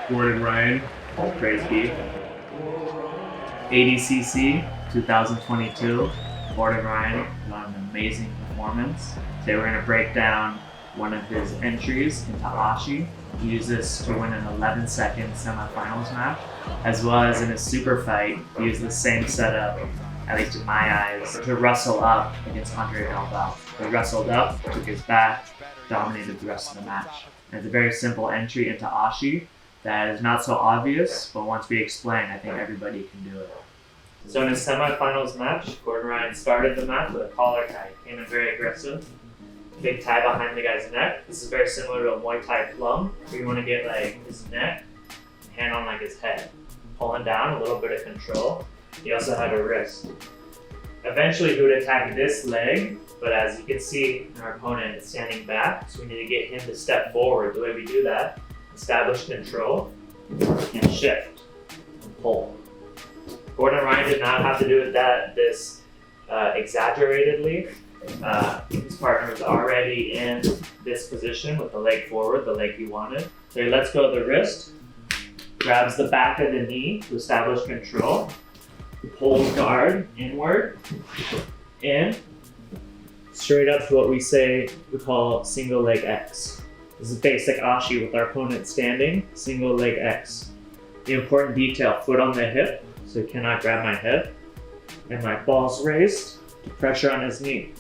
Gordon Ryan, praise be. ADCC 2022, Gordon Ryan got an amazing performance. Today we're going to break down one of his entries into Oshi. He used this to win an 11-second semifinals match, as well as in his super fight, he used the same setup, at least in my eyes, to wrestle up against Andre Galvao. He wrestled up, took his back, dominated the rest of the match. And it's a very simple entry into Oshi that is not so obvious, but once we explain, I think everybody can do it. So in his semifinals match, Gordon Ryan started the match with a collar tie. Came in very aggressive. Big tie behind the guy's neck. This is very similar to a Muay Thai plum, where you want to get like his neck and hand on like his head. Pulling down, a little bit of control. He also had a wrist. Eventually he would attack this leg, but as you can see, our opponent is standing back, so we need to get him to step forward. The way we do that, establish control, and shift, and pull. Gordon Ryan did not have to do this exaggeratedly. His partner was already in this position with the leg forward, the leg he wanted. So he lets go of the wrist, grabs the back of the knee to establish control, pulls guard inward, in, straight up to what we call single leg X. This is basic Ashi with our opponent standing, single leg X. The important detail, foot on the hip, so he cannot grab my hip, and my ball's raised, pressure on his knee.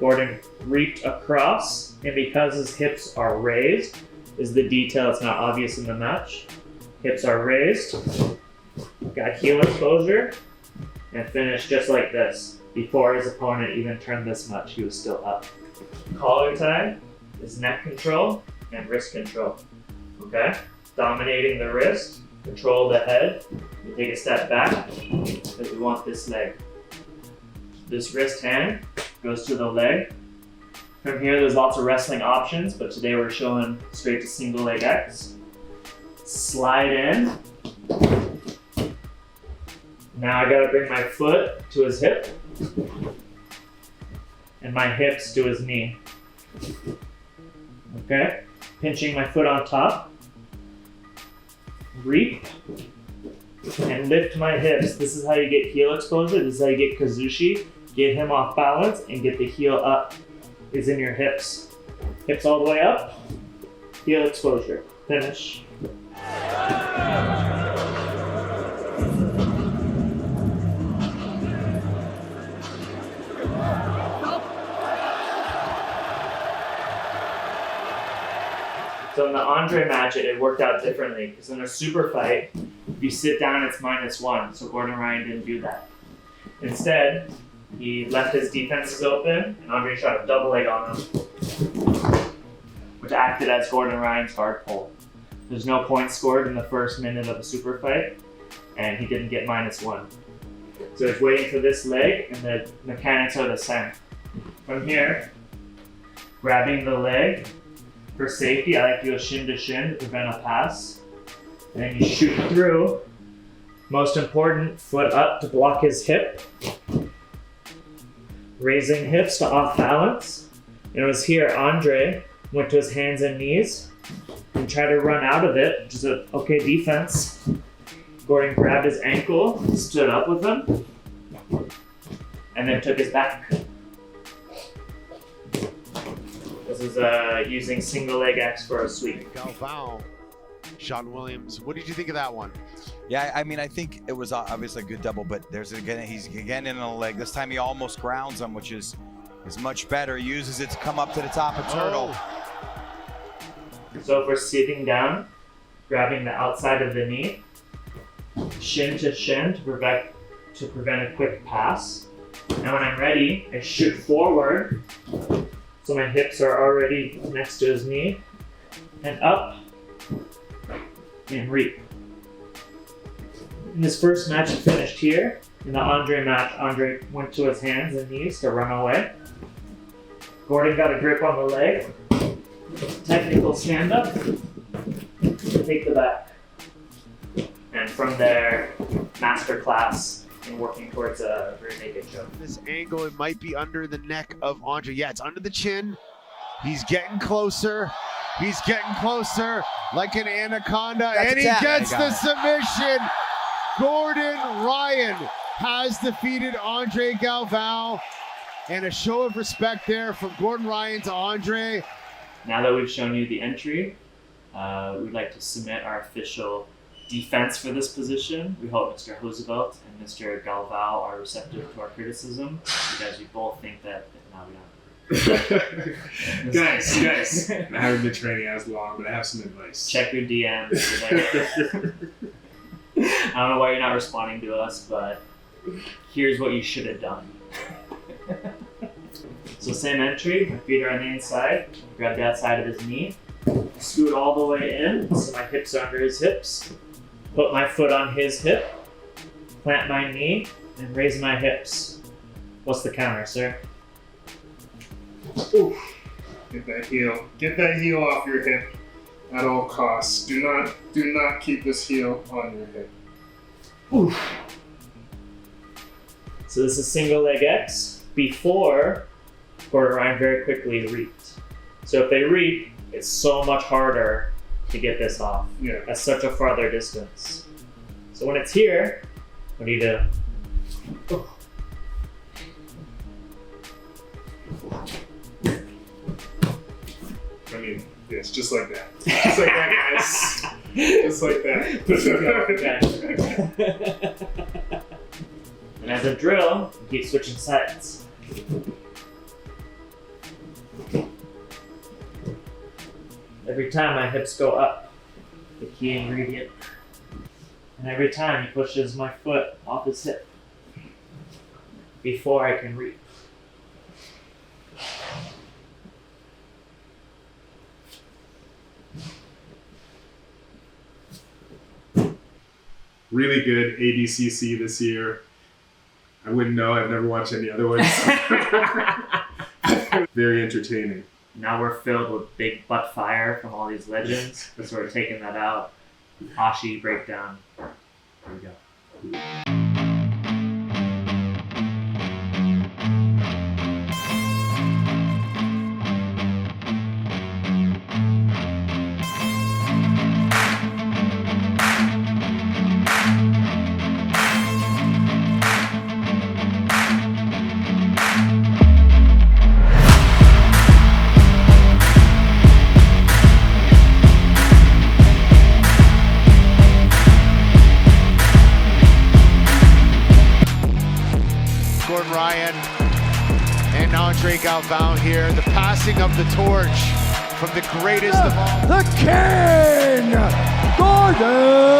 Gordon reaped across, and because his hips are raised, is the detail that's not obvious in the match. Hips are raised, got heel exposure, and finished just like this. Before his opponent even turned this much, he was still up. Collar tie is neck control and wrist control. Okay? Dominating the wrist, control the head. We take a step back because we want this leg. This wrist hand goes to the leg. From here, there's lots of wrestling options, but today we're showing straight to single leg X. Slide in. Now I gotta bring my foot to his hip and my hips to his knee. Okay? Pinching my foot on top. Reap and lift my hips. This is how you get heel exposure. This is how you get kazushi. Get him off balance and get the heel up. Is in your hips. Hips all the way up. Heel exposure. Finish. So in the Andre match, it worked out differently, because in a super fight, if you sit down, it's -1, so Gordon Ryan didn't do that. Instead, he left his defenses open, and Andre shot a double leg on him, which acted as Gordon Ryan's guard pull. There's no points scored in the first minute of a super fight, and he didn't get -1. So he's waiting for this leg, and the mechanics are the same. From here, grabbing the leg, for safety, I like to go shin to shin to prevent a pass. And then you shoot through. Most important, foot up to block his hip. Raising hips to off balance. And it was here, Andre went to his hands and knees and tried to run out of it, which is an okay defense. Gordon grabbed his ankle, stood up with him, and then took his back. This is using single leg X for a sweep. Galvao, Sean Williams, what did you think of that one? Yeah, I mean, I think it was obviously a good double, but he's again in a leg. This time he almost grounds him, which is much better. He uses it to come up to the top of turtle. So if we're sitting down, grabbing the outside of the knee, shin to shin to prevent a quick pass. Now when I'm ready, I shoot forward. So my hips are already next to his knee, and up, and reap. In this first match, it finished here. In the Andre match, Andre went to his hands and knees to run away. Gordon got a grip on the leg, technical stand up, take the back. And from there, master class in working towards a rear naked choke. This angle, it might be under the neck of Andre. Yeah, it's under the chin. He's getting closer. He's getting closer like an anaconda, That's and a he tap. gets He the got it. submission. Gordan Ryan has defeated Andre Galvao, and a show of respect there from Gordan Ryan to Andre. Now that we've shown you the entry, we'd like to submit our official defense for this position. We hope Mr. Roosevelt and Mr. Galvao are receptive to our criticism, because we both think that we don't. guys, I haven't been training as long, but I have some advice. Check your DMs. I don't know why you're not responding to us, but here's what you should have done. So same entry, my feet are on the inside, grab the outside of his knee, scoot all the way in, so my hips are under his hips, put my foot on his hip, plant my knee, and raise my hips. What's the counter, sir? Oof. Get that heel off your hip at all costs. Do not keep this heel on your hip. Oof. So this is single leg X before Gordan Ryan very quickly reaped. So if they reap, it's so much harder to get this off. Yeah. At such a farther distance. So when it's here, what do you do? Oof. I mean, yes, just like that. Just like that, guys. Just like that. And as a drill, you keep switching sides. Every time my hips go up, the key ingredient. And every time he pushes my foot off his hip before I can reach. Really good ADCC this year. I wouldn't know. I've never watched any other ones. Very entertaining. Now we're filled with big butt fire from all these legends, so we're taking that out. Ashi breakdown. Here we go. Gordan Ryan and Andre Galvao here. The passing of the torch from the greatest of all. The King, Gordan